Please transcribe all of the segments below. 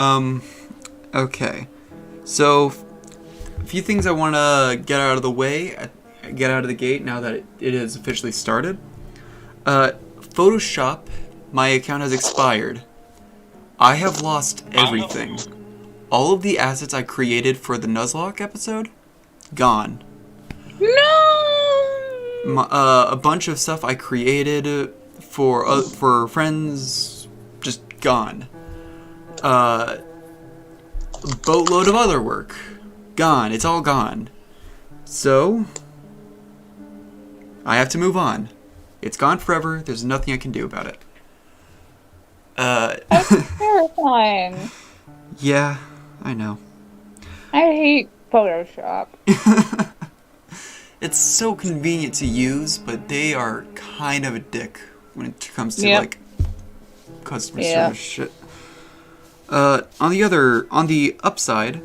Um, okay. So, a few things I want to get out of the way, get out of the gate now that it has officially started. Photoshop, my account has expired. I have lost everything. All of the assets I created for the Nuzlocke episode, gone. No! A bunch of stuff I created for friends, just gone. Boatload of other work, gone. It's all gone. So, I have to move on. It's gone forever. There's nothing I can do about it. That's terrifying. Yeah, I know. I hate Photoshop. It's so convenient to use, but they are kind of a dick when it comes to like customer service shit. On the upside,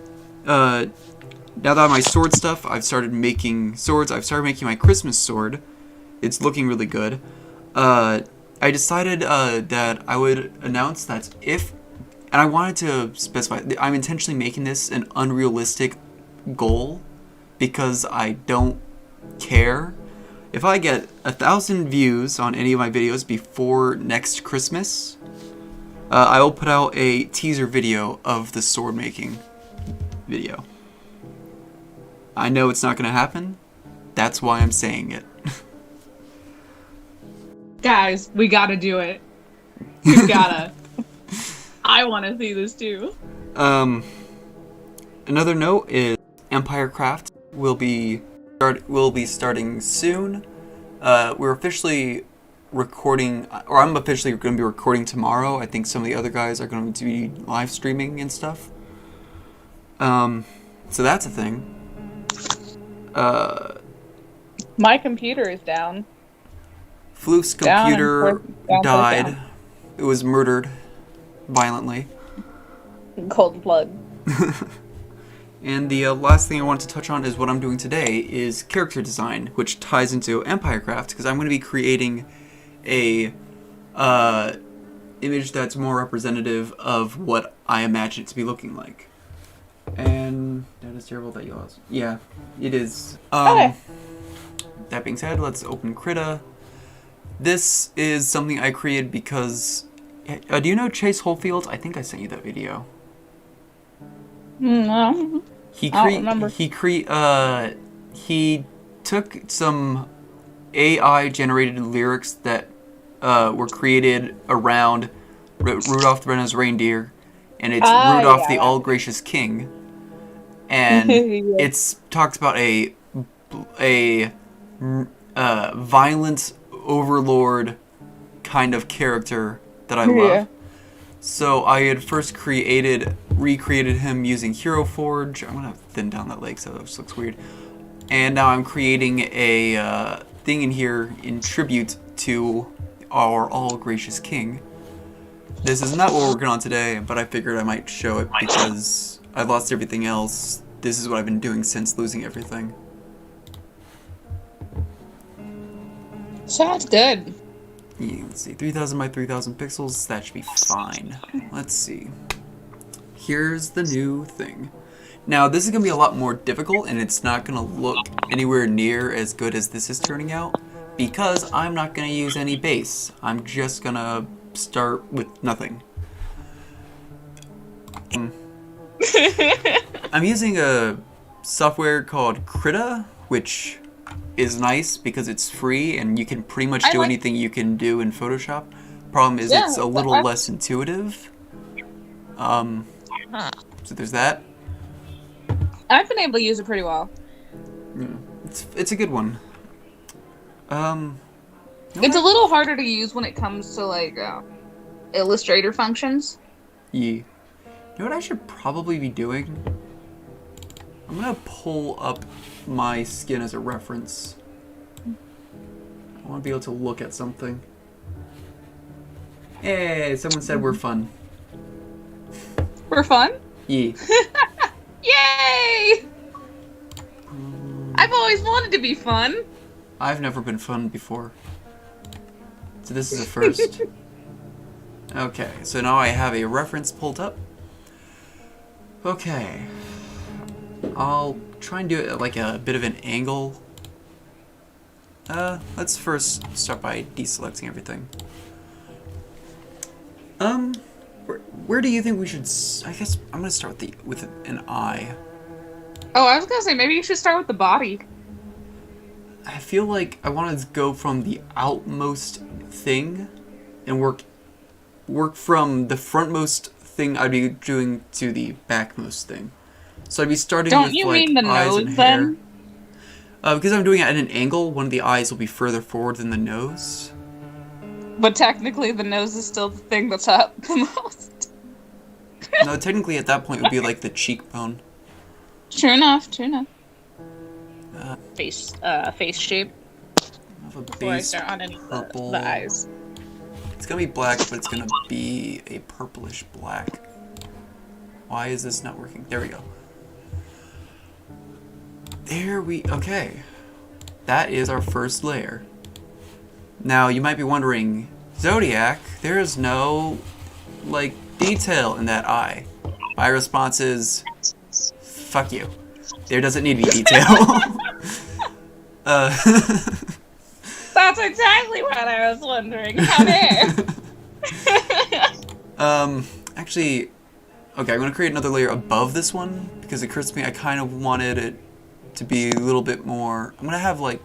now that I have my sword stuff, I've started making swords. I've started making my Christmas sword. It's looking really good. I decided that I would announce that and I wanted to specify, I'm intentionally making this an unrealistic goal because I don't care. If I get 1,000 views on any of my videos before next Christmas, I will put out a teaser video of the sword making video. I know it's not going to happen. That's why I'm saying it. Guys, we gotta do it. We gotta. I want to see this too. Another note is Empire Craft will be starting soon. We're officially recording, or I'm officially going to be recording tomorrow. I think some of the other guys are going to be live streaming and stuff. So that's a thing. My computer is down. Floof's computer died. It was murdered violently. Cold blood. And the last thing I want to touch on is what I'm doing today is character design, which ties into EmpireCraft, because I'm going to be creating a image that's more representative of what I imagine it to be looking like. And that is terrible that you lost. Yeah, it is. Okay. That being said, let's open Krita. This is something I created because... do you know Chase Holefield? I think I sent you that video. No. He I don't remember. He took some AI generated lyrics that were created around Rudolph the Red-Nosed Reindeer, and it's Rudolph the All-Gracious King, and it's talks about a violent overlord kind of character that I love. So I had first recreated him using Hero Forge. I'm gonna thin down that leg so that just looks weird. And now I'm creating a thing in here in tribute to our all-gracious king. This is not what we're working on today, but I figured I might show it because I've lost everything else. This is what I've been doing since losing everything. Sounds good. Yeah, let's see, 3,000 by 3,000 pixels, that should be fine. Let's see. Here's the new thing. Now, this is going to be a lot more difficult, and it's not going to look anywhere near as good as this is turning out, because I'm not going to use any base. I'm just going to start with nothing. I'm using a software called Krita, which is nice because it's free and you can pretty much do anything you can do in Photoshop. Problem is it's a little less intuitive. So there's that. I've been able to use it pretty well. Yeah, it's a good one. It's a little harder to use when it comes to like Illustrator functions. Yeah. You know what I should probably be doing? I'm gonna pull up my skin as a reference. I want to be able to look at something. Hey, someone said we're fun. We're fun? Yeah. Yay! I've always wanted to be fun. I've never been fun before. So this is a first. Okay, so now I have a reference pulled up. Okay. I'll try and do it at like a bit of an angle. Let's first start by deselecting everything. Where do you think we should? I guess I'm gonna start with an eye. Oh, I was gonna say maybe you should start with the body. I feel like I want to go from the outmost thing, and work from the frontmost thing I'd be doing to the backmost thing. So I'd be starting Don't with you like mean the eyes nose and hair. then? Because I'm doing it at an angle, one of the eyes will be further forward than the nose. But technically, the nose is still the thing that's up the most. No, technically at that point it would be like the cheekbone. True enough. True enough. Face shape. Have a Before I base start on any of purple. the eyes. It's gonna be black, but it's gonna be a purplish black. Why is this not working? There we go. Okay. That is our first layer. Now, you might be wondering, Zodiac, there is no, like, detail in that eye. My response is, fuck you. There doesn't need to be detail. That's exactly what I was wondering. How dare? Actually, okay, I'm gonna create another layer above this one, because it occurs to me I kind of wanted it to be a little bit more. I'm gonna have like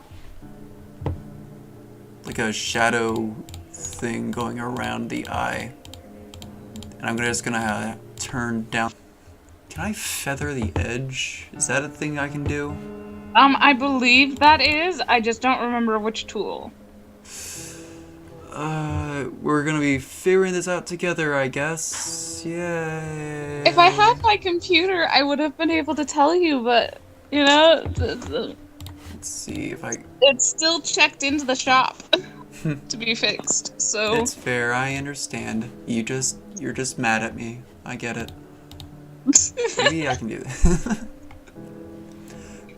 a shadow thing going around the eye, and I'm just gonna turn down. Can I feather the edge? Is that a thing I can do? I believe that is. I just don't remember which tool. We're gonna be figuring this out together, I guess. Yay. If I had my computer, I would have been able to tell you, but you know, Let's see if I. it's still checked into the shop to be fixed. So It's fair. I understand. You're just mad at me. I get it. Maybe I can do this.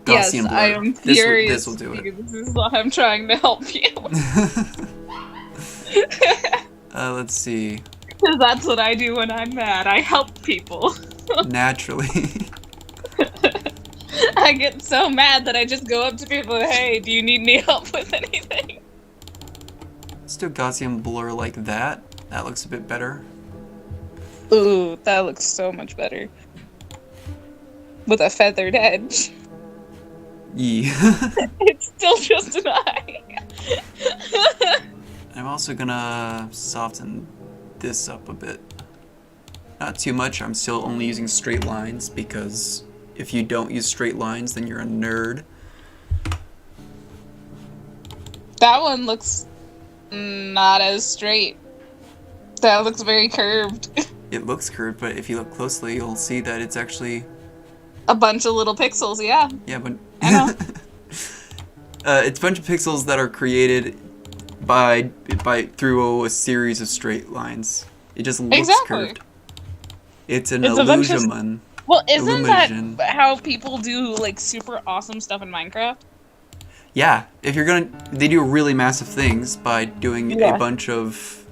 yes, Gaussian blur. I am furious. This will do it. This is why I'm trying to help you. Let's see. Because that's what I do when I'm mad. I help people. Naturally. I get so mad that I just go up to people, hey, do you need any help with anything? Let's do Gaussian blur like that. That looks a bit better. Ooh, that looks so much better. With a feathered edge. Yeah. It's still just an eye. I'm also gonna soften this up a bit. Not too much. I'm still only using straight lines because if you don't use straight lines, then you're a nerd. That one looks not as straight. That looks very curved. It looks curved, but if you look closely, you'll see that it's actually A bunch of little pixels, yeah. yeah, but I know. it's a bunch of pixels that are created by through a series of straight lines. It just looks Exactly. curved. It's an It's a bunch of- illusion. Well, isn't that Illusion. how people do, like, super awesome stuff in Minecraft? Yeah, if you're they do really massive things by doing Yeah. a bunch of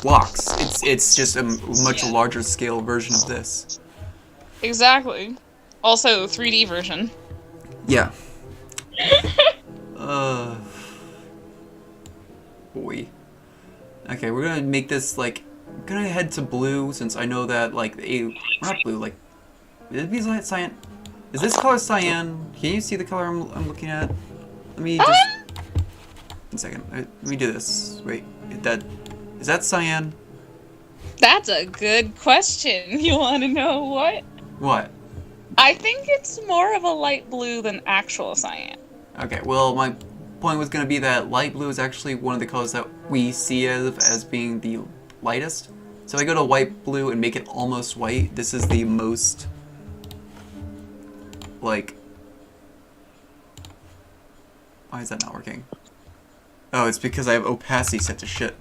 blocks. It's just a much larger scale version of this. Exactly. Also, 3D version. Yeah. Boy. Okay, we're gonna make this like. I'm gonna head to blue since I know that like not blue, like. Is it like cyan? Is this color cyan? Can you see the color I'm looking at? Let me just. 1 second. Let me do this. Wait, is that cyan? That's a good question. You want to know what? What? I think it's more of a light blue than actual cyan. Okay, well, my point was going to be that light blue is actually one of the colors that we see as being the lightest. So if I go to white blue and make it almost white, this is the most, like... Why is that not working? Oh, it's because I have opacity set to shit.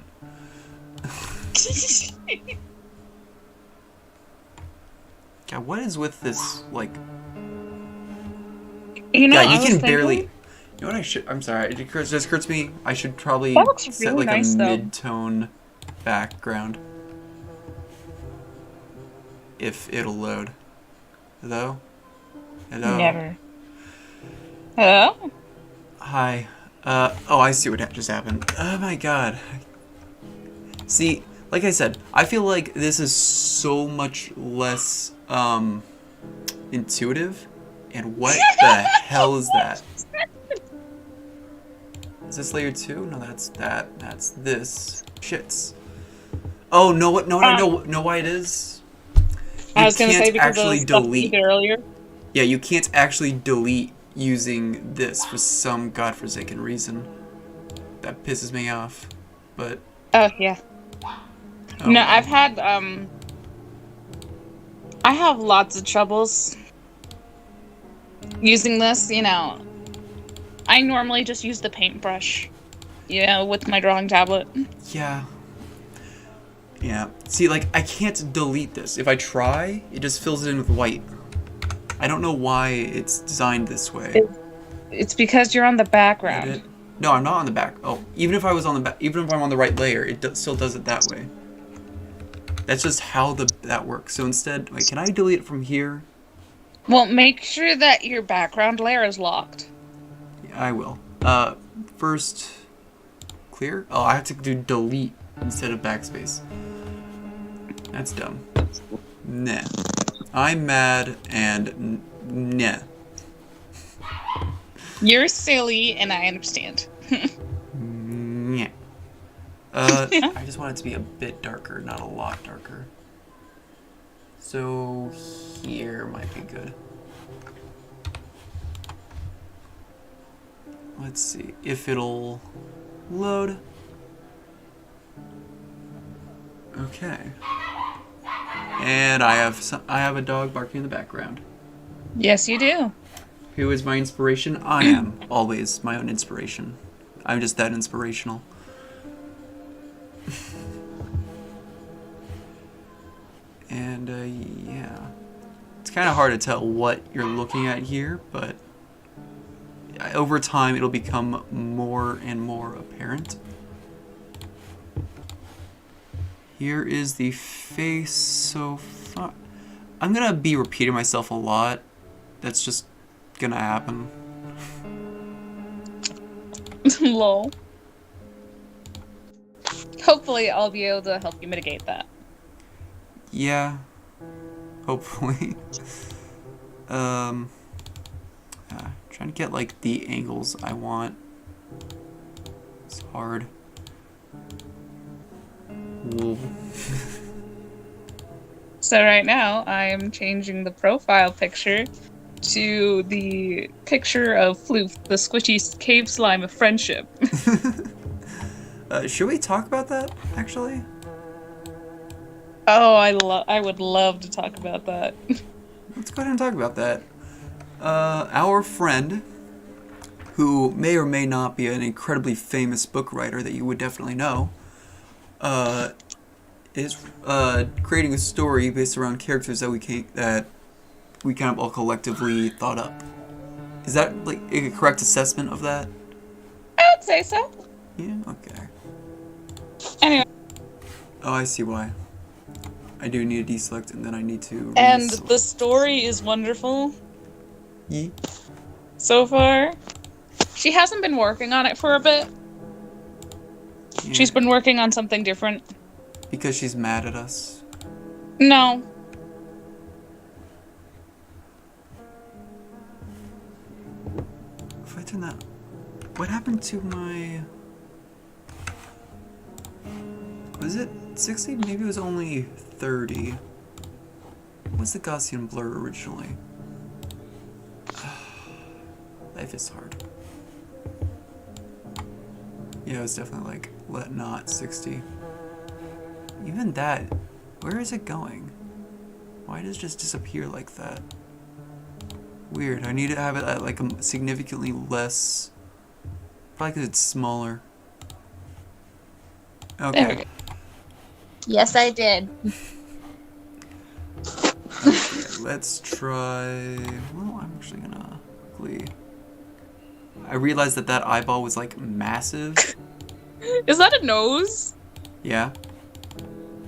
God, what is with this, like... You know, Yeah, I you was can thinking- barely... You know what I should... I'm sorry, it just occurs to me, I should probably That looks set really like nice, a though. mid-tone background. If it'll load. Hello? Hello? Never. Hello? Hi. Oh, I see what just happened. Oh my god. See, like I said, I feel like this is so much less, intuitive. And what the hell is that? Is this layer 2? No, that's that. That's this. Shits. Oh, no, what? No, know why it is? I was gonna say because actually of the stuff we delete. did earlier. Yeah, you can't actually delete using this for some godforsaken reason. That pisses me off. But Oh yeah. oh, No, well. I've had I have lots of troubles using this, you know. I normally just use the paintbrush, you know, with my drawing tablet. Yeah. Yeah. See, like, I can't delete this. If I try, it just fills it in with white. I don't know why it's designed this way. It's because you're on the background. Edit. No, I'm not on the back. Oh, even if I was on the back, even if I'm on the right layer, it still does it that way. That's just how that works. So instead, wait, can I delete it from here? Well, make sure that your background layer is locked. Yeah, I will. First, clear? Oh, I have to do delete instead of backspace. That's dumb. Nah. I'm mad and nah. You're silly, and I understand. Nah. I just want it to be a bit darker, not a lot darker. So here might be good. Let's see if it'll load. Okay. And I have a dog barking in the background. Yes, you do. Who is my inspiration? I am always my own inspiration. I'm just that inspirational. And yeah, it's kind of hard to tell what you're looking at here, but over time it'll become more and more apparent. Here is the face so far. I'm gonna be repeating myself a lot. That's just gonna happen. Lol. Hopefully, I'll be able to help you mitigate that. Yeah, hopefully. Trying to get like the angles I want. It's hard. Whoa. So right now, I am changing the profile picture to the picture of Floof, the squishy cave slime of friendship. Should we talk about that, actually? Oh, I would love to talk about that. Let's go ahead and talk about that. Our friend, who may or may not be an incredibly famous book writer that you would definitely know, is creating a story based around characters that we kind of all collectively thought up. Is that like a correct assessment of that? I would say so. Yeah. Okay. Anyway. Oh, I see why. I do need to deselect, and then I need to. And the story is wonderful. Yeah. So far. She hasn't been working on it for a bit. Yeah. She's been working on something different. Because she's mad at us. No. If I turn that... What happened to my... Was it 60? Maybe it was only 30. What was the Gaussian blur originally? Life is hard. Yeah, it was definitely like, not 60. Even that, where is it going? Why does it just disappear like that? Weird, I need to have it at like a significantly less, probably because it's smaller. Okay. Yes, I did. Okay, let's try, well, I'm actually gonna quickly, I realized that eyeball was like massive. Is that a nose? Yeah.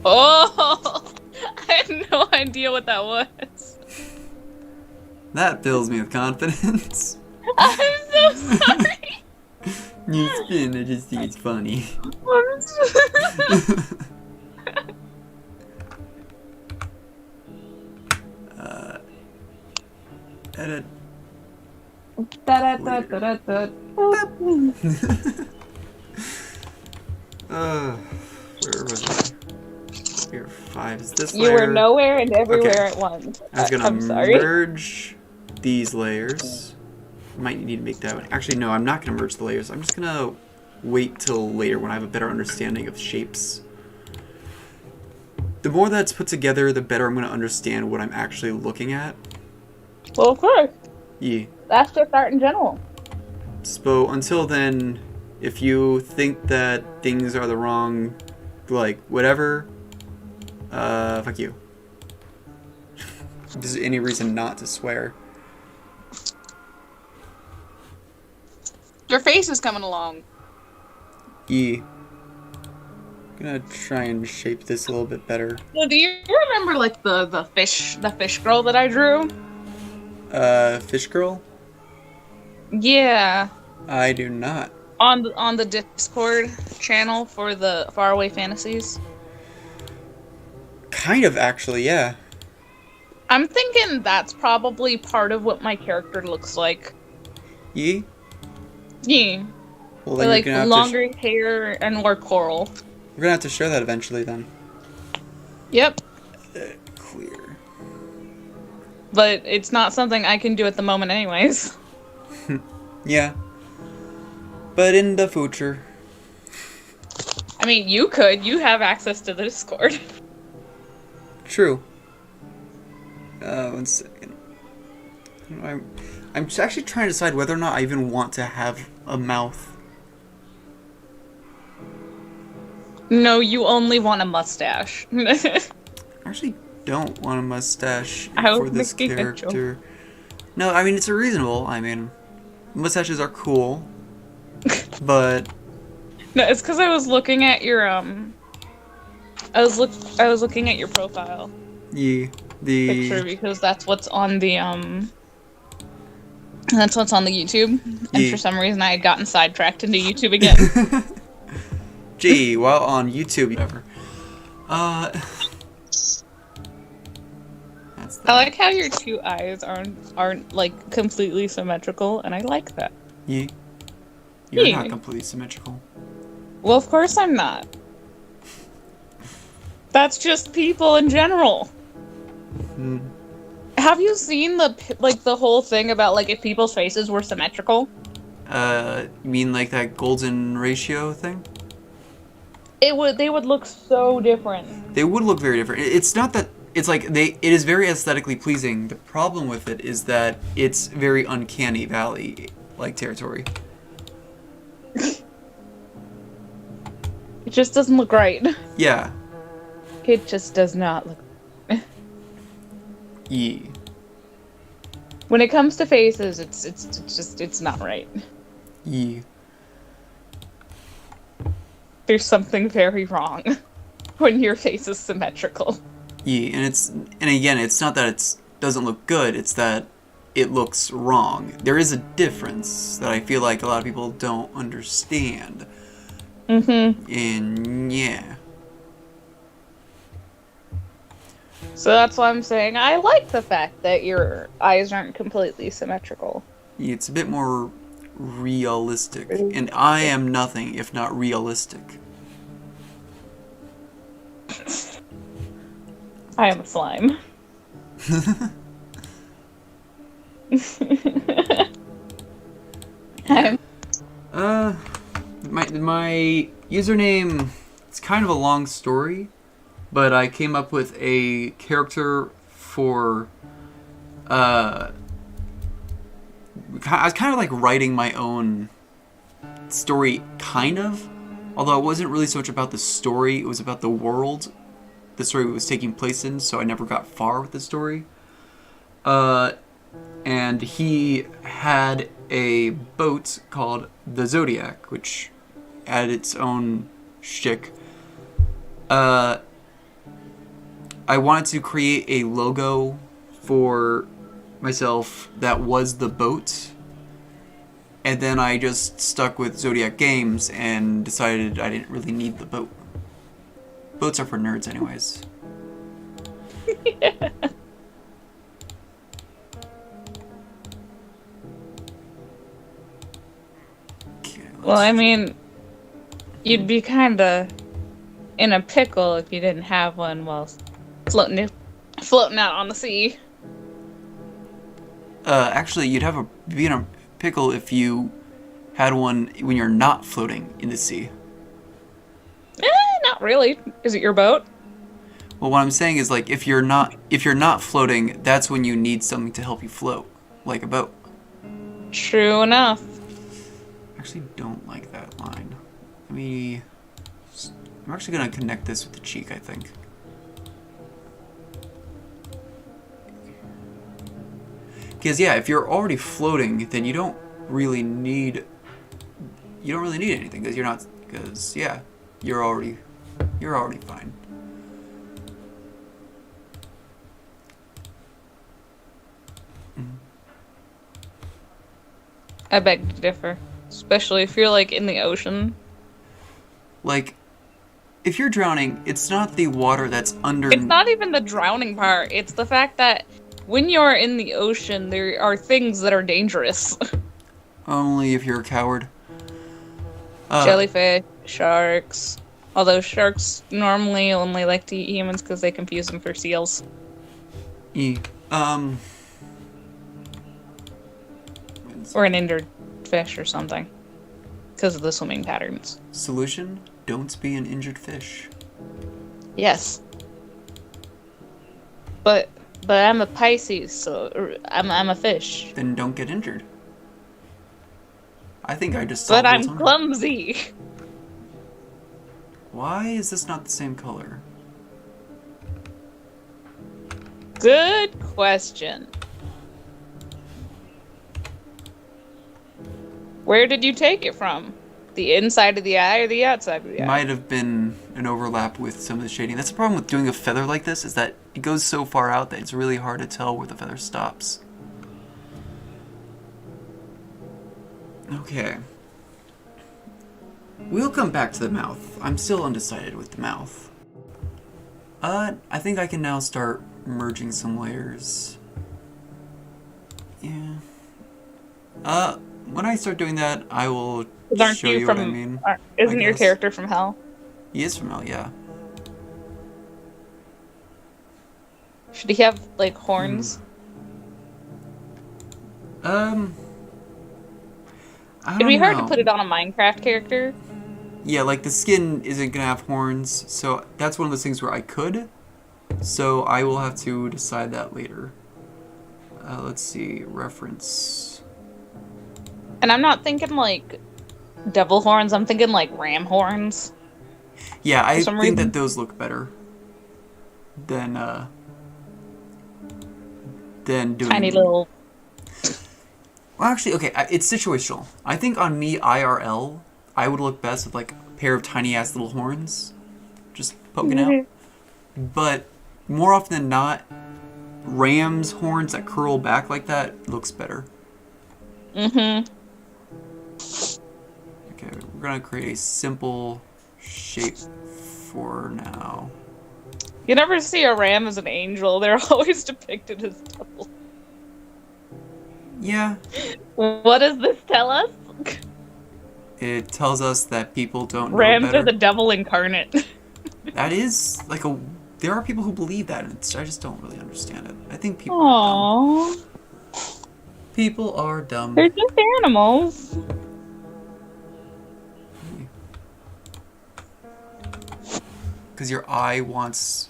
Oh, I had no idea what that was. That fills me with confidence. I'm so sorry. You spin, I just think it's funny. Edit. Where was I? Here, 5 is this layer. You were nowhere and everywhere Okay. at once. I was gonna I'm sorry. merge these layers. Might need to make that one. Actually, no, I'm not gonna merge the layers. I'm just gonna wait till later when I have a better understanding of shapes. The more that's put together, the better I'm gonna understand what I'm actually looking at. Well, of course. Yeah. That's just art in general. So until then, if you think that things are the wrong, like, whatever, fuck you. There's any reason not to swear. Your face is coming along. Yeah. Gonna try and shape this a little bit better. So do you remember like the fish girl that I drew? Fish girl? Yeah. I do not. On the Discord channel for the Faraway Fantasies. Kind of, actually, yeah. I'm thinking that's probably part of what my character looks like. Yeah? Yeah. Well, With, then like you're gonna have longer hair and more coral. we're gonna have to show that eventually, then. Yep. Clear. But it's not something I can do at the moment anyways. Yeah. But in the future. I mean, you could. You have access to the Discord. True. 1 second. I'm just actually trying to decide whether or not I even want to have a mouth. No, you only want a mustache. I actually don't want a mustache I for was this making a joke. character. No, I mean, it's reasonable. I mean, mustaches are cool. But No, it's because I was looking at your I was looking at your profile yeah, picture because that's what's on the YouTube. And Yeah. for some reason I had gotten sidetracked into YouTube again. Gee, while on YouTube, whatever. That's I like how your two eyes aren't like completely symmetrical, and I like that. yeah. You're Yeah. not completely symmetrical. Well, of course I'm not. That's just people in general. Hmm. Have you seen the whole thing about like if people's faces were symmetrical? You mean like that golden ratio thing? They would look so different. They would look very different. It's not that it's like it is very aesthetically pleasing. The problem with it is that it's very uncanny valley like territory. It just doesn't look right. Yeah. It just does not look. Yeah. When it comes to faces, it's not right. Yeah. There's something very wrong when your face is symmetrical. Yeah, and again, it's not that it doesn't look good, it's that it looks wrong. There is a difference that I feel like a lot of people don't understand. Mm-hmm. And yeah. So that's why I'm saying I like the fact that your eyes aren't completely symmetrical. It's a bit more realistic. And I am nothing if not realistic. I am a slime. My username, it's kind of a long story, but I came up with a character for, I was kind of like writing my own story, kind of, although it wasn't really so much about the story, it was about the world the story was taking place in, so I never got far with the story. And he had a boat called the Zodiac, which had its own shtick. I wanted to create a logo for myself that was the boat, and then I just stuck with Zodiac Games and decided I didn't really need the boat. Boats are for nerds anyways. Yeah. Okay, Well, I mean, you'd be kinda in a pickle if you didn't have one while floating out on the sea. Actually, you'd be in a pickle if you had one when you're not floating in the sea. Not really. Is it your boat? Well, what I'm saying is, like, if you're not floating, that's when you need something to help you float, like a boat. True enough. I actually don't like that line. I'm actually gonna connect this with the cheek, I think. Because yeah, if you're already floating, then you don't really need anything because yeah, you're already fine. I beg to differ. Especially if you're, like, in the ocean. Like, if you're drowning, it's not the water that's under. It's not even the drowning part. It's the fact that when you're in the ocean, there are things that are dangerous. Only if you're a coward. Jellyfish, sharks. Although sharks normally only like to eat humans because they confuse them for seals. Or an injured fish or something. Because of the swimming patterns. Solution: don't be an injured fish. Yes. But I'm a Pisces, so I'm a fish. Then don't get injured. I think I just solved But I'm what's on it. clumsy. Why is this not the same color? Good question. Where did you take it from? The inside of the eye or the outside of the eye? Might have been an overlap with some of the shading. That's the problem with doing a feather like this, is that it goes so far out that it's really hard to tell where the feather stops. Okay. We'll come back to the mouth. I'm still undecided with the mouth. I think I can now start merging some layers. Yeah. When I start doing that, I will show you what I mean. Isn't your character from Hell? He is from Hell, yeah. Should he have, like, horns? I It'd be don't hard know. to put it on a Minecraft character. Yeah, like the skin isn't gonna have horns, so that's one of those things where I could. So I will have to decide that later. Let's see, reference. And I'm not thinking, like, devil horns. I'm thinking, like, ram horns. Yeah, I some think reason. that those look better than doing Tiny little... Well, actually, okay, it's situational. I think on me IRL, I would look best with like a pair of tiny ass little horns, just poking out. But more often than not, ram's horns that curl back like that looks better. Mm-hmm. Okay, we're gonna create a simple shape for now. You never see a ram as an angel. They're always depicted as devil. Yeah, What does this tell us? it tells us that people don't know Rams better. are the devil incarnate. That is like a. There are people who believe that, and I just don't really understand it. I think people are dumb. Aww. People are dumb. They're just animals. Because your eye wants.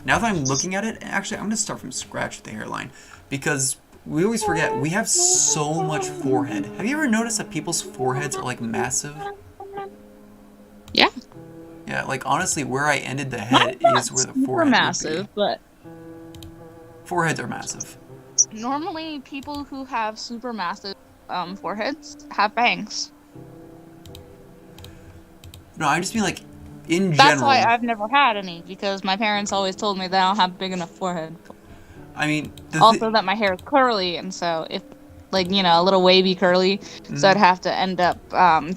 Now that I'm looking at it, actually, I'm gonna start from scratch with the hairline, because we always forget we have so much forehead. Have you ever noticed that people's foreheads are like massive? Yeah. Yeah, like honestly, where I ended the head is where the Super forehead massive, would but be. Foreheads are massive. normally people who have super massive foreheads have bangs. No, I just mean like in general... That's why I've never had any, because my parents always told me that I don't have big enough forehead. I mean... Also that my hair is curly, and so if, like, you know, a little wavy curly, so I'd have to end up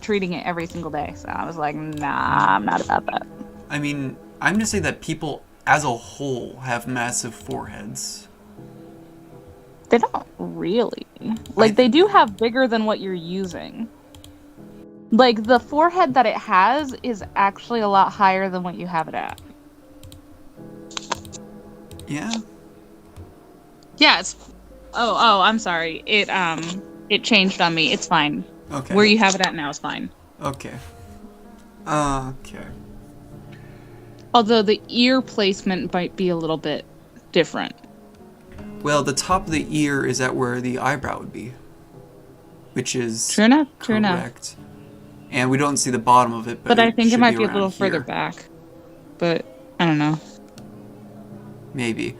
treating it every single day. So I was like, nah, I'm not about that. I mean, I'm just saying that people as a whole have massive foreheads. They don't really. Like, they do have bigger than what you're using. Like, the forehead that it has is actually a lot higher than what you have it at. Yeah? Yeah, it's... Oh, I'm sorry. It changed on me. It's fine. Okay. Where you have it at now is fine. Okay. Okay. Although the ear placement might be a little bit different. Well, the top of the ear is at where the eyebrow would be. Which is True enough. correct. And we don't see the bottom of it, But I think it might be a around little here. further back. But, I don't know. Maybe.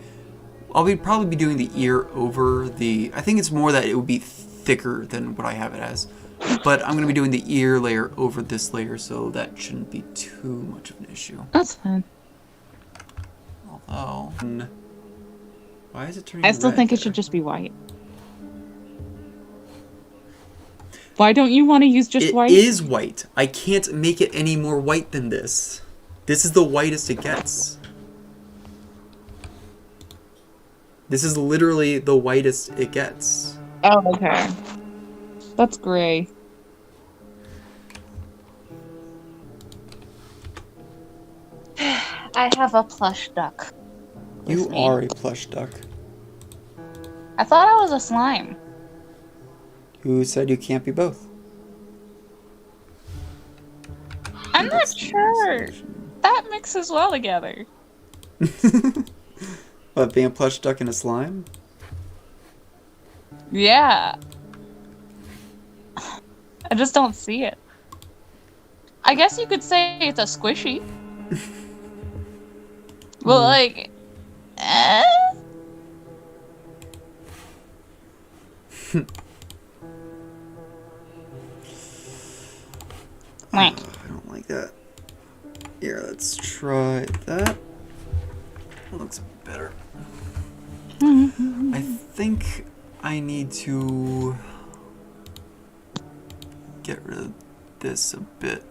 I'll probably be doing the ear over the... I think it's more that it would be thicker than what I have it as. But I'm going to be doing the ear layer over this layer, so that shouldn't be too much of an issue. That's fine. Although... Why is it turning I still red think it there? should just be white. Why don't you want to use just white? It is white. I can't make it any more white than this. This is the whitest it gets. This is literally the whitest it gets. Oh, okay. That's gray. I have a plush duck. You are a plush duck. I thought I was a slime. Who said you can't be both? I'm not sure. That mixes well together. What, being a plush duck and a slime? Yeah. I just don't see it. I guess you could say it's a squishy. But like... I don't like that. Here, let's try that. Looks better. I think I need to get rid of this a bit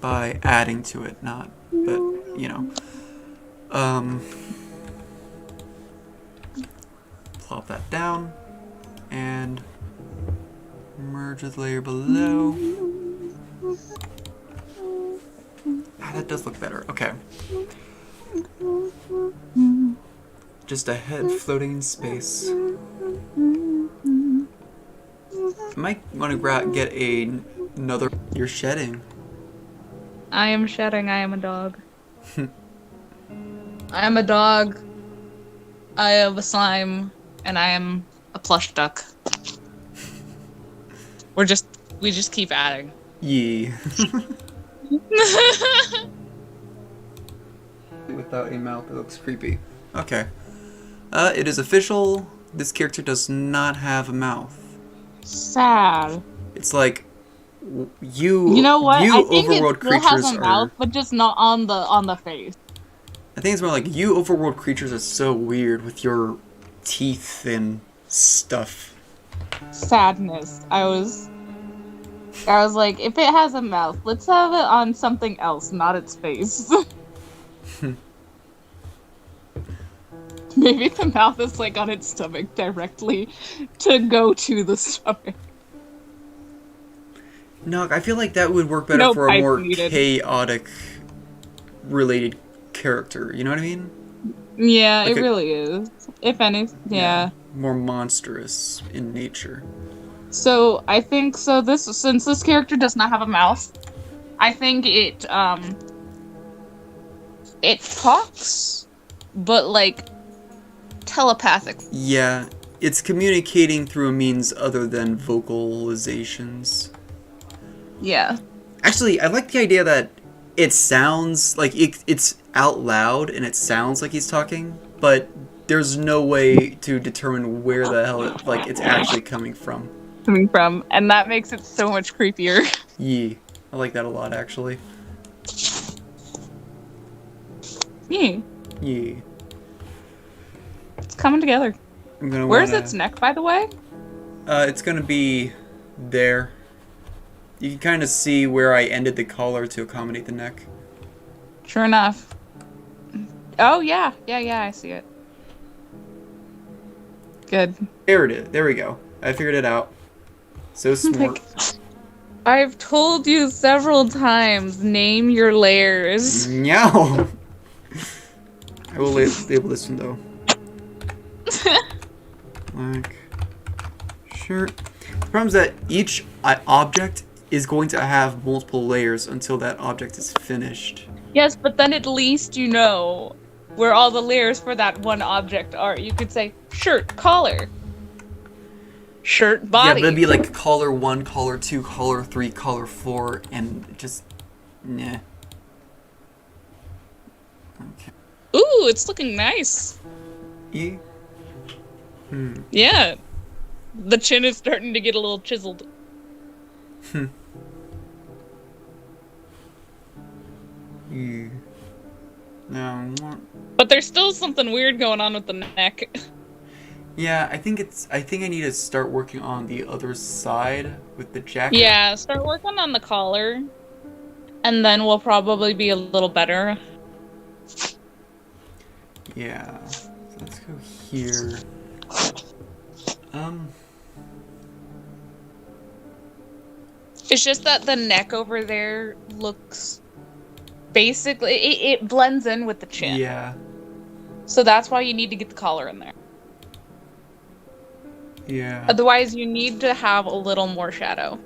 by adding to it, but you know. Plop that down and merge with the layer below. That does look better. Okay. Just a head floating in space. I might want to get another... You're shedding. I am shedding. I am a dog. I am a dog. I am a slime. And I am a plush duck. We just keep adding. Yee. Without a mouth, it looks creepy. Okay. It is official. This character does not have a mouth. Sad. It's like you. You know what? You I think overworld it still creatures has a mouth, but just not on the face. I think it's more like you overworld creatures are so weird with your teeth and stuff. Sadness. I was like, if it has a mouth, let's have it on something else, not its face. Maybe the mouth is like on its stomach directly to go to the stomach. No, I feel like that would work better for a more chaotic related character. You know what I mean? Yeah, like it really is. If any, yeah. More monstrous in nature. So I think since this character does not have a mouth, I think it talks, but like telepathic. Yeah, it's communicating through a means other than vocalizations. Yeah. Actually, I like the idea that it sounds like it's out loud and it sounds like he's talking, but there's no way to determine where the hell it's actually coming from. And that makes it so much creepier. Yee. I like that a lot, actually. Yeah. Yeah. It's coming together. I'm gonna Where's its neck, by the way? It's gonna be there. You can kind of see where I ended the collar to accommodate the neck. Sure enough. Oh, yeah. Yeah, I see it. Good. There it is. There we go. I figured it out. So smart. I've told you several times, name your layers. Meow. I will label this one though. Black shirt. The problem is that each object is going to have multiple layers until that object is finished. Yes, but then at least you know where all the layers for that one object are. You could say shirt, collar. Shirt, body. Yeah, but it'd be like collar 1, collar 2, collar 3, collar 4, and just... nah. Okay. Ooh, it's looking nice. Yeah. Yeah. The chin is starting to get a little chiseled. Yeah. Now, But there's still something weird going on with the neck. yeah, I think I need to start working on the other side with the jacket. Yeah, start working on the collar. And then we'll probably be a little better. Yeah. So let's go here. It's just that the neck over there looks... Basically, it blends in with the chin. Yeah. So that's why you need to get the collar in there. Yeah. Otherwise, you need to have a little more shadow.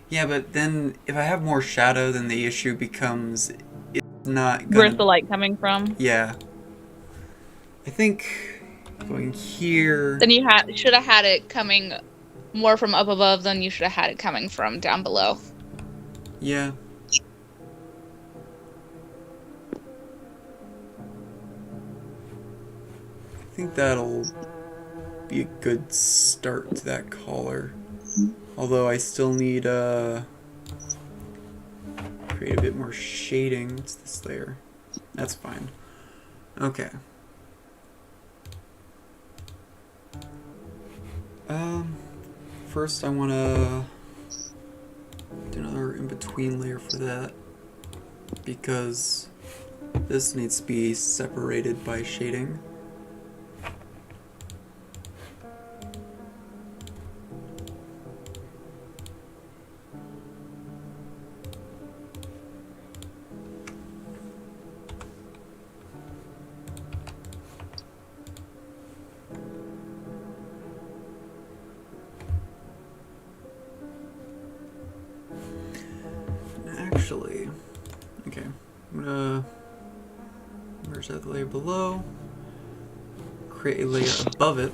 Yeah, but then if I have more shadow, then the issue becomes it's not gonna... Where's the light coming from? Yeah. I think going here... Then you should have had it coming more from up above than you should have had it coming from down below. Yeah. I think that'll be a good start to that collar. Although I still need create a bit more shading. What's this layer? That's fine. Okay. First I want to do another in-between layer for that because this needs to be separated by shading. Actually, okay, I'm gonna merge that layer below, create a layer above it,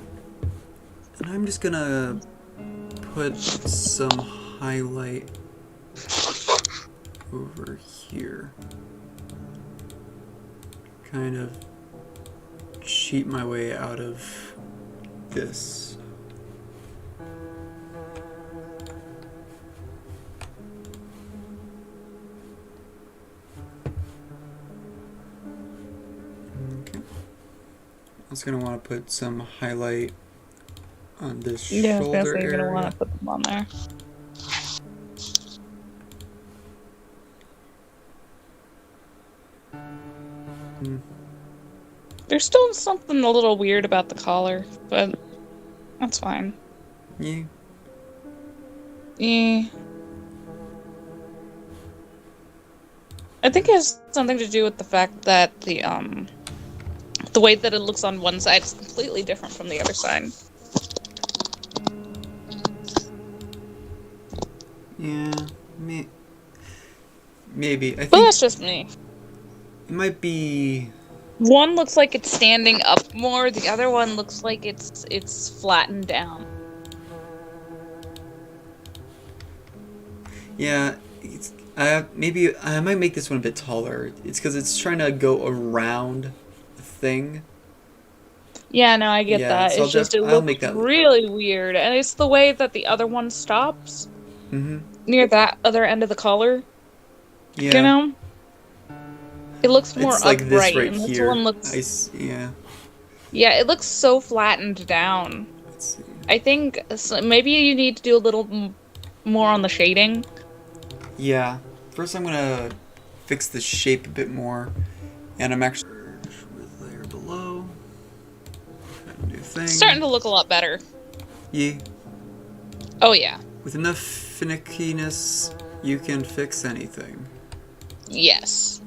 and I'm just gonna put some highlight over here. Kind of cheat my way out of this. I was going to want to put some highlight on this shoulder area. Yeah, I was gonna say you're gonna want to put them on there. There's still something a little weird about the collar, but that's fine. Yeah. Yeah. I think it has something to do with the fact that the way that it looks on one side is completely different from the other side. Yeah, maybe. I think But that's just me. it might be. One looks like it's standing up more, the other one looks like it's flattened down. Yeah, maybe I might make this one a bit taller. It's because it's trying to go around the thing. Yeah, no, I get Yeah, that. so It's just it I'll looks make that really weird, and it's the way that the other one stops. Mm-hmm. near that other end of the collar. Yeah. You know? It looks more It's like this upright, right and this here. one looks... Yeah. Yeah, it looks so flattened down. Let's see. I think maybe you need to do a little more on the shading. Yeah. First I'm gonna fix the shape a bit more. And I'm actually with layer below. New thing. It's starting to look a lot better. Yeah. Oh yeah. With enough finickiness, you can fix anything. Yes.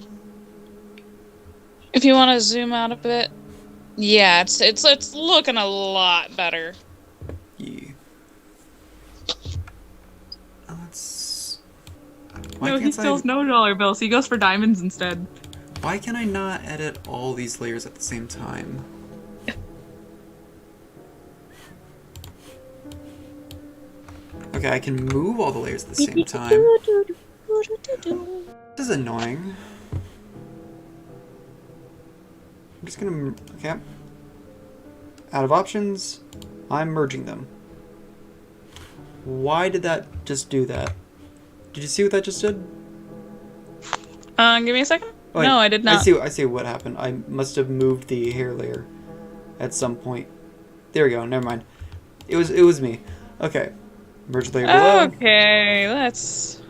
If you want to zoom out a bit. Yeah, it's looking a lot better. Yeah. Let's... No, he steals $no bills. He goes for diamonds instead. Why can I not edit all these layers at the same time? Okay, I can move all the layers at the same time. This is annoying. I'm just gonna... Okay. Out of options, I'm merging them. Why did that just do that? Did you see what that just did? Give me a second. Oh, wait, no, I did not. I see what happened. I must have moved the hair layer at some point. There we go. Never mind. It was me. Okay. Merge layer below. Okay, that's...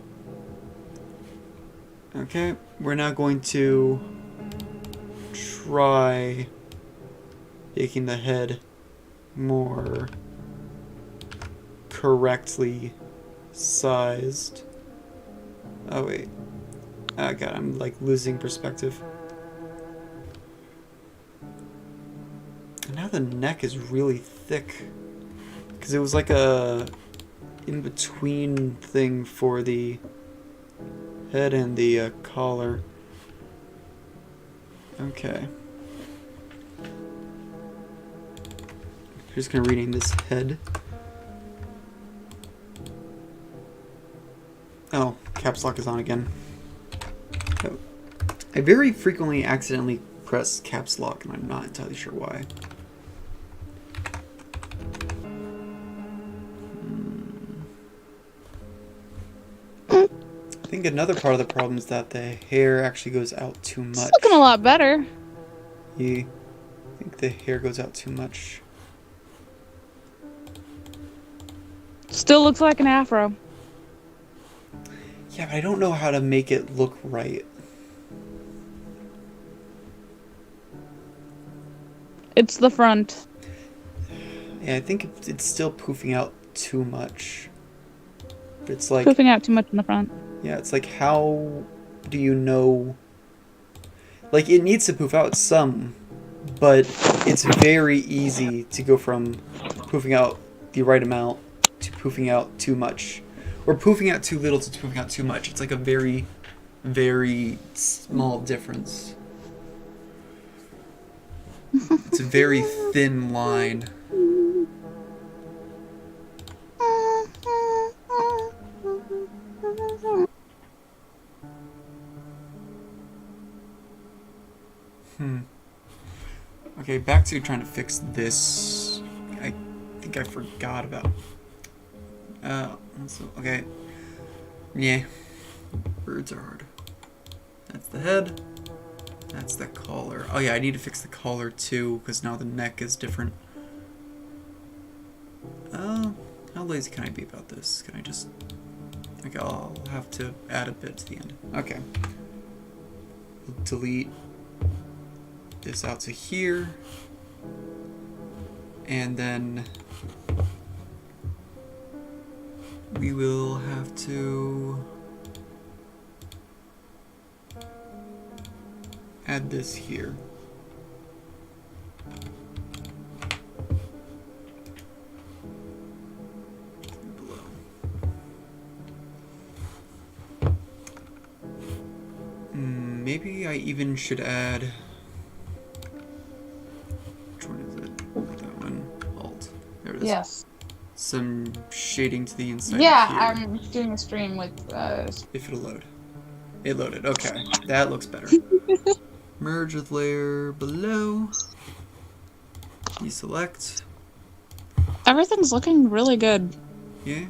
Okay. We're now going to try making the head more correctly sized. Oh wait. Oh god, I'm like losing perspective. And now the neck is really thick. Because it was like a in-between thing for the head and the collar. Okay. Just gonna rename this head. Oh, caps lock is on again. Oh. I very frequently accidentally press caps lock, and I'm not entirely sure why. I think another part of the problem is that the hair actually goes out too much. It's looking a lot better. Yeah, I think the hair goes out too much. Still looks like an afro. Yeah, but I don't know how to make it look right. It's the front. Yeah, I think it's still poofing out too much. It's like... Poofing out too much in the front. Yeah, it's like, how do you know... Like, it needs to poof out some, but it's very easy to go from poofing out the right amount to poofing out too much. Or poofing out too little to poofing out too much. It's like a very, very small difference. It's a very thin line. Okay, back to trying to fix this. I think I forgot about... okay. Yeah. Words are hard. That's the head. That's the collar. Oh yeah, I need to fix the collar too, because now the neck is different. How lazy can I be about this? Can I just... Okay, I'll have to add a bit to the end. Okay. We'll delete this out to here. And then we will have to add this here. Below. Maybe I even should add... Which one is it? That one. Alt. There it is. Yes. Some shading to the inside. Yeah, here. I'm doing a stream with. If it'll load. It loaded. Okay, that looks better. Merge with layer below. Deselect. Everything's looking really good. Yeah.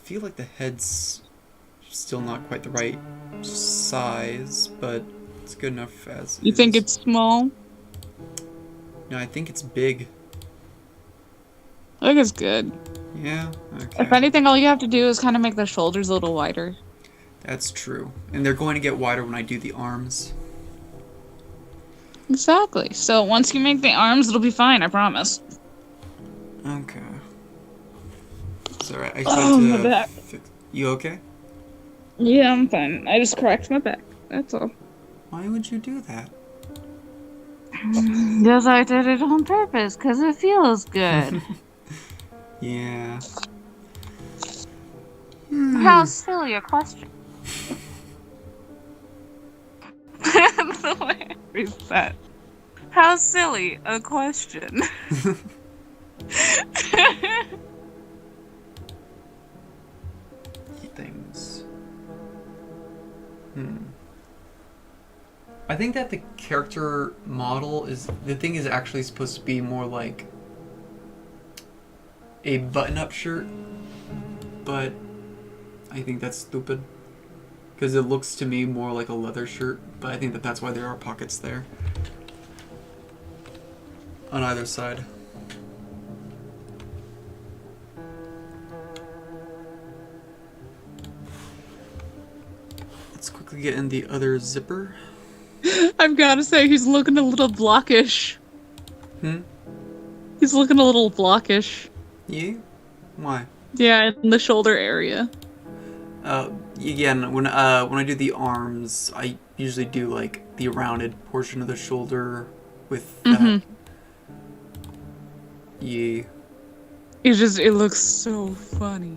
feel like the head's still not quite the right size, but it's good enough as You is. think it's small? No, I think it's big. I think it's good. Yeah? Okay. If anything, all you have to do is kind of make the shoulders a little wider. That's true. And they're going to get wider when I do the arms. Exactly. So once you make the arms, it'll be fine, I promise. Okay. It's alright. I Oh, need my to back. You okay? Yeah, I'm fine. I just cracked my back. That's all. Why would you do that? Because I did it on purpose, because it feels good. Yeah. How silly a question. The way I reset. How silly a question. Things. I think that the character model is actually supposed to be more like a button-up shirt, but I think that's stupid because it looks to me more like a leather shirt, but I think that that's why there are pockets there on either side. Let's quickly get in the other zipper. I've got to say, he's looking a little blockish. He's looking a little blockish. Yeah? Why? Yeah, in the shoulder area. Again, when I do the arms, I usually do like the rounded portion of the shoulder with that. Yeah. It looks so funny.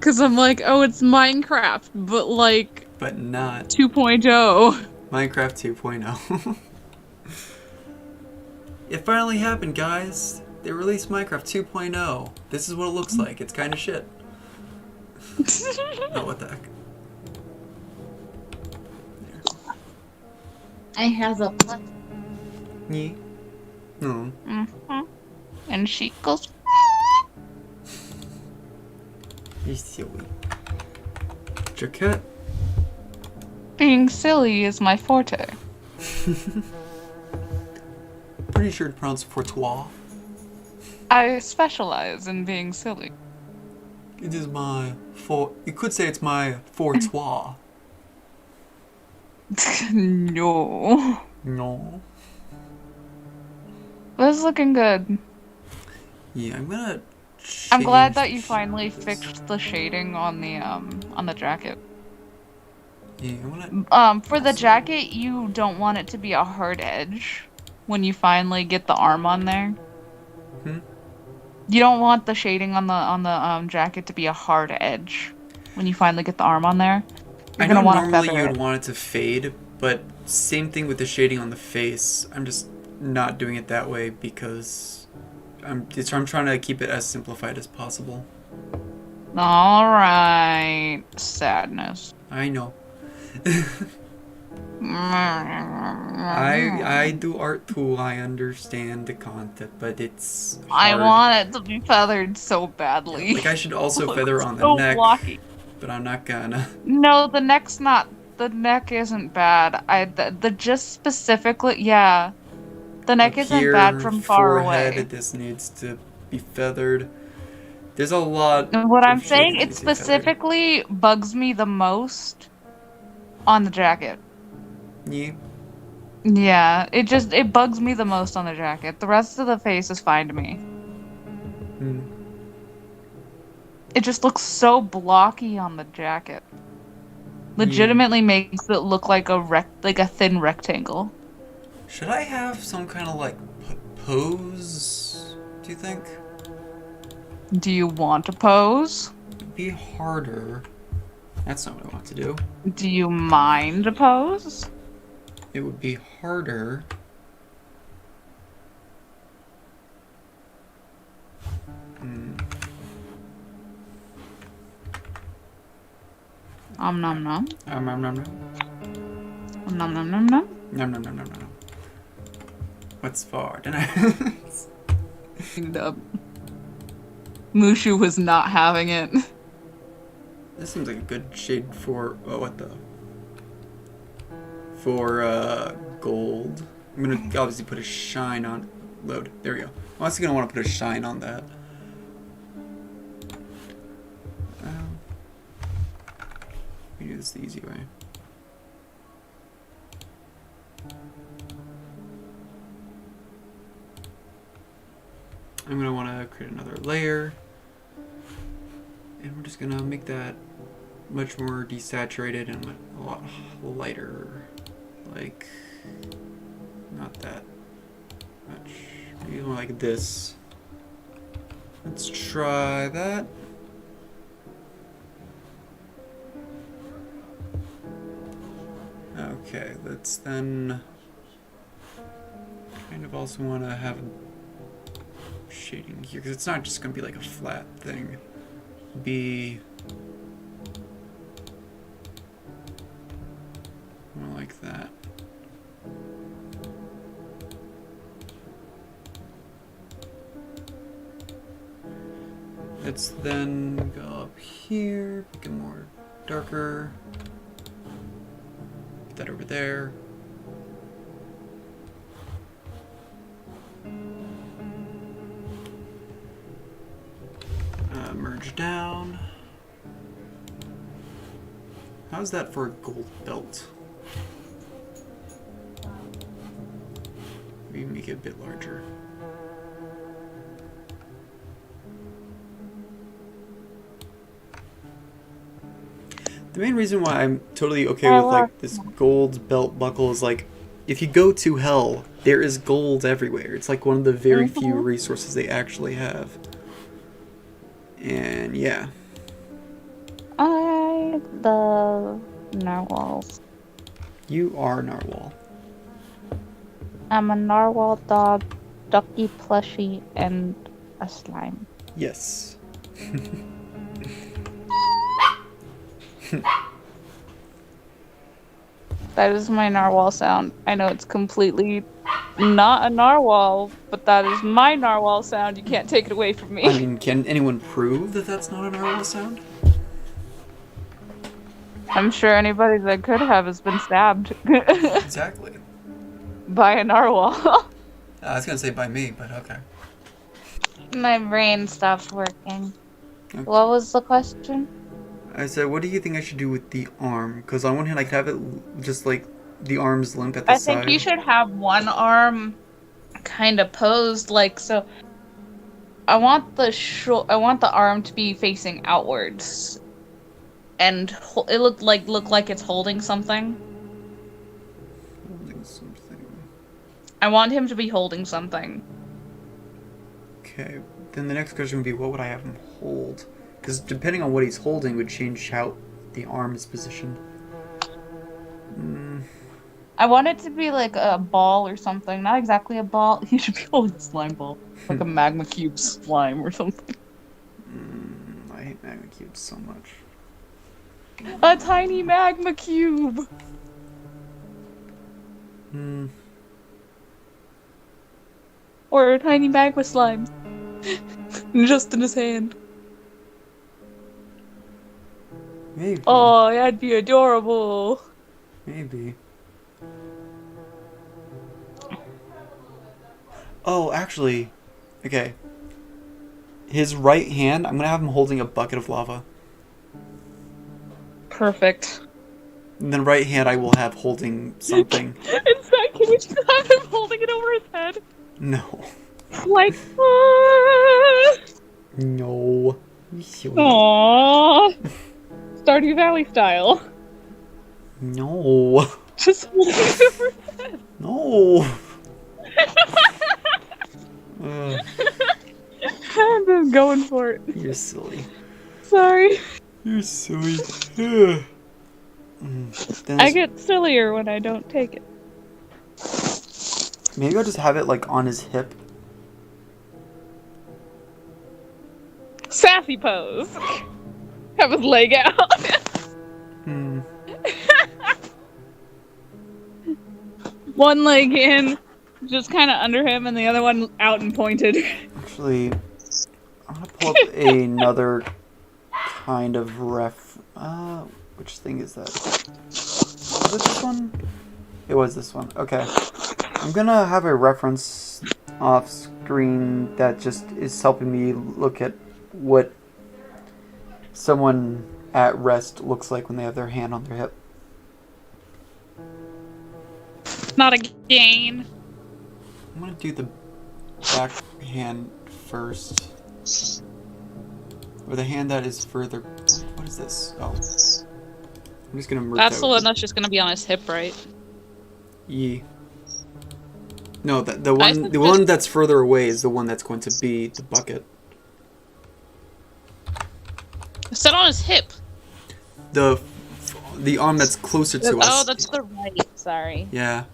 Cause I'm like, oh, it's Minecraft, but like... But not 2.0. Minecraft 2.0. It finally happened, guys. They released Minecraft 2.0. This is what it looks like. It's kind of shit. Oh, what the heck? There. I have a... Yeah. No. And she goes... You're silly. Jacket. Being silly is my forte. Pretty sure to pronounce fortois. I specialize in being silly. It is my you could say it's my fortois. No. No. But it's looking good. Yeah, I'm gonna I'm glad change that the you finally fixed the shading on the jacket. Yeah, I'm gonna... For the jacket, you don't want it to be a hard edge when you finally get the arm on there. You don't want the shading on the jacket to be a hard edge when you finally get the arm on there. You're I know gonna want to normally feather you it. would want it to fade, but same thing with the shading on the face. I'm just not doing it that way because I'm trying to keep it as simplified as possible. All right, sadness. I know. I do art too. I understand the concept, but it's hard. I want it to be feathered so badly. Like I should also It feather looks on the so neck, blocky. but I'm not gonna. No, the neck's not. The neck isn't bad. The just specifically, yeah. The neck isn't Here, bad from far forehead, away. this needs to be feathered. There's a lot. What I'm of saying, shading it that needs to be feathered. specifically bugs me the most on the jacket. Yeah. Yeah, it bugs me the most on the jacket. The rest of the face is fine to me. It just looks so blocky on the jacket. Legitimately makes it look like a thin rectangle. Should I have some kind of like pose? Do you think? Do you want to pose? It'd be harder. That's not what I want to do. Do you mind a pose? It would be harder. Nom nom nom. Nom nom nom. Nom nom nom nom. Nom nom nom nom nom. What's for dinner? Mushu was not having it. This seems like a good shade for what the for gold. I'm gonna obviously put a shine on. Load. There we go. I'm also gonna want to put a shine on that. We do this the easy way. I'm gonna want to create another layer, and we're just gonna make that much more desaturated and a lot lighter. Like, not that much. Maybe more like this. Let's try that. Okay, let's then kind of also want to have shading here, because it's not just going to be like a flat thing. Be more like that. Let's then go up here, make it more darker. Put that over there. Merge down. How's that for a gold belt? Maybe make it a bit larger. The main reason why I'm totally okay with like this gold belt buckle is like, if you go to hell, there is gold everywhere. It's like one of the very few resources they actually have. And yeah. I love narwhals. You are narwhal. I'm a narwhal dog, ducky plushie, and a slime. Yes. That is my narwhal sound. I know it's completely not a narwhal, but that is my narwhal sound. You can't take it away from me. I mean, can anyone prove that that's not a narwhal sound? I'm sure anybody that could have has been stabbed. Exactly. By a narwhal. I was gonna say by me, but okay. My brain stopped working. Okay. What was the question? I said, what do you think I should do with the arm? Because on one hand, I could have it just like the arms limp at the side. I think you should have one arm kind of posed like so. I want the arm to be facing outwards, and it look like it's holding something. Holding something. I want him to be holding something. Okay. Then the next question would be, what would I have him hold? Because depending on what he's holding would change how the arm is positioned. I want it to be like a ball or something. Not exactly a ball. He should be holding a slime ball. Like a magma cube slime or something. I hate magma cubes so much. A tiny magma cube! Or a tiny magma slime. Just in his hand. Maybe. Oh, that'd be adorable. Maybe. Oh, actually, okay. His right hand, I'm gonna have him holding a bucket of lava. Perfect. And then right hand I will have holding something. In fact, can you just have him holding it over his head? No. Like, No. aww. Stardew Valley style. No. Just holding it over his head. No. I'm just going for it. You're silly. Sorry. You're silly. I get sillier when I don't take it. Maybe I'll just have it like on his hip. Sassy pose. Have his leg out. One leg in, just kind of under him, and the other one out and pointed. Actually, I'm gonna pull up another kind of Which thing is that? Was it this one? It was this one. Okay. I'm gonna have a reference off screen that just is helping me look at what someone at rest looks like when they have their hand on their hip. Not again. I'm gonna do the back hand first. Or the hand that is further... What is this? Oh. I'm just gonna merge That's the out. one that's just gonna be on his hip, right? No, the one that's further away is the one that's going to be the bucket. Set on his hip. The arm that's closer to us. Oh, that's the right. Sorry. Yeah.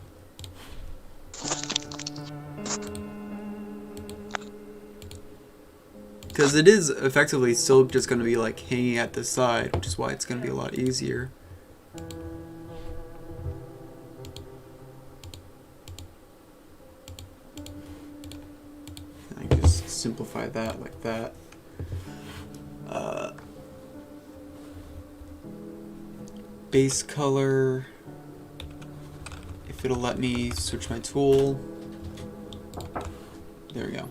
Because it is effectively still just going to be like hanging at the side, which is why it's going to be a lot easier. I can just simplify that like that. Base color, if it'll let me switch my tool. There we go.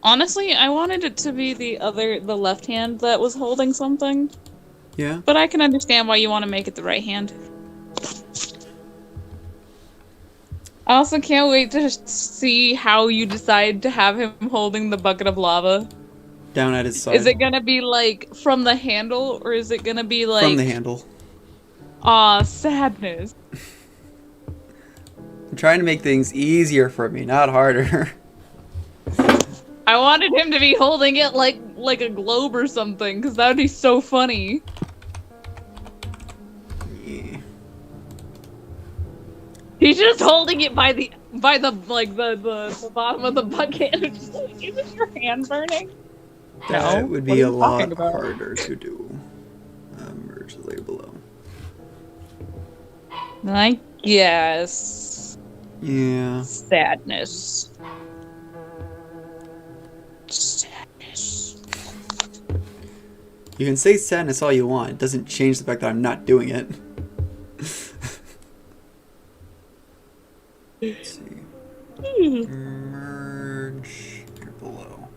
Honestly, I wanted it to be the left hand that was holding something. Yeah. But I can understand why you want to make it the right hand. I also can't wait to see how you decide to have him holding the bucket of lava. Down at his side. Is it gonna be like from the handle, or is it gonna be like from the handle? Aw, sadness. I'm trying to make things easier for me, not harder. I wanted him to be holding it like a globe or something, because that would be so funny. Yeah. He's just holding it by the bottom of the bucket. And just like, isn't your hand burning? That No. would What be are a you lot talking about? harder to do. Merge the layer below. I guess. Yeah. Sadness. Sadness. You can say sadness all you want. It doesn't change the fact that I'm not doing it. Let's see. Merge here below.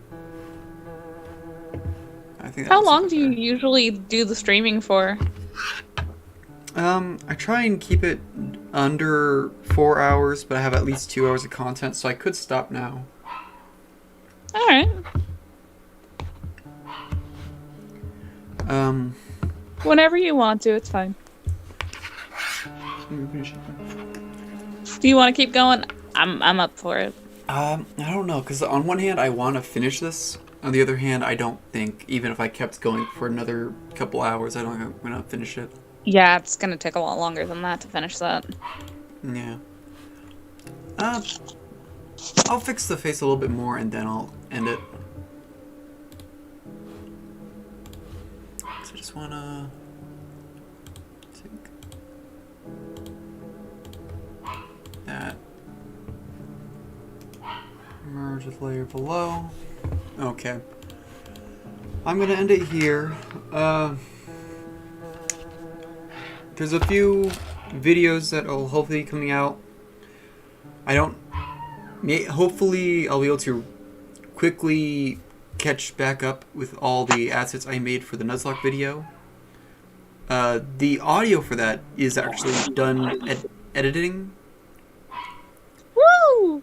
I think How that's long do you better. usually do the streaming for? I try and keep it under 4 hours, but I have at least 2 hours of content, so I could stop now. Alright. Whenever you want to, it's fine. Let me finish it. Do you want to keep going? I'm up for it. I don't know, because on one hand, I want to finish this. On the other hand, I don't think, even if I kept going for another couple hours, I don't think I'm going to finish it. Yeah, it's gonna take a lot longer than that to finish that. Yeah. I'll fix the face a little bit more, and then I'll end it. So I just want to take that. Merge with layer below. Okay. I'm gonna end it here. There's a few videos that will hopefully be coming out. Hopefully I'll be able to quickly catch back up with all the assets I made for the Nuzlocke video. The audio for that is actually done editing. Woo!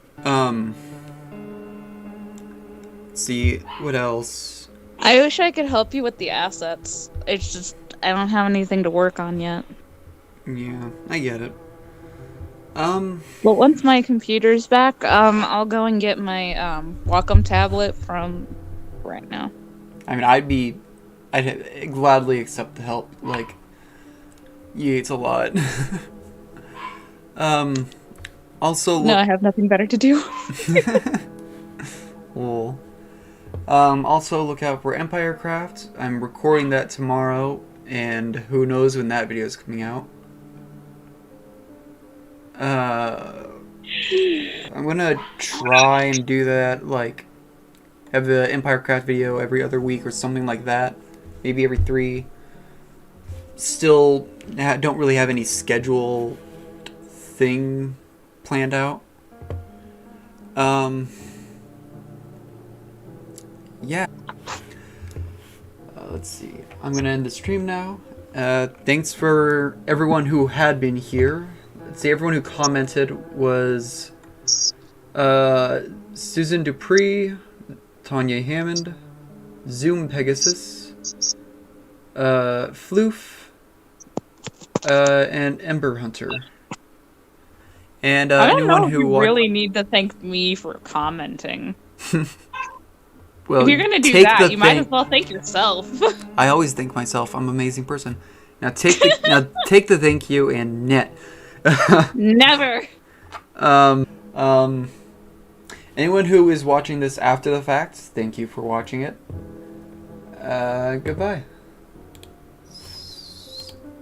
Let's see, what else? I wish I could help you with the assets. It's just I don't have anything to work on yet. Yeah, I get it. Well, once my computer's back, I'll go and get my Wacom tablet from right now. I mean, I'd gladly accept the help. Like, yeah, it's a lot. Also look... No, I have nothing better to do. Cool. Also look out for Empire Craft. I'm recording that tomorrow, and who knows when that video is coming out. I'm gonna try and do that, like, have the Empire Craft video every other week or something like that. Maybe every 3. Still don't really have any schedule thing planned out. Yeah. Let's see. I'm gonna end the stream now. Thanks for everyone who had been here. Let's see, everyone who commented was Susan Dupree, Tanya Hammond, Zoom Pegasus, Floof, and Ember Hunter. And I don't anyone know if who you really need to thank me for commenting. Well, if you're gonna do that, you might as well thank yourself. I always thank myself. I'm an amazing person. Now take the thank you and net. Never. Anyone who is watching this after the fact, thank you for watching it. Goodbye.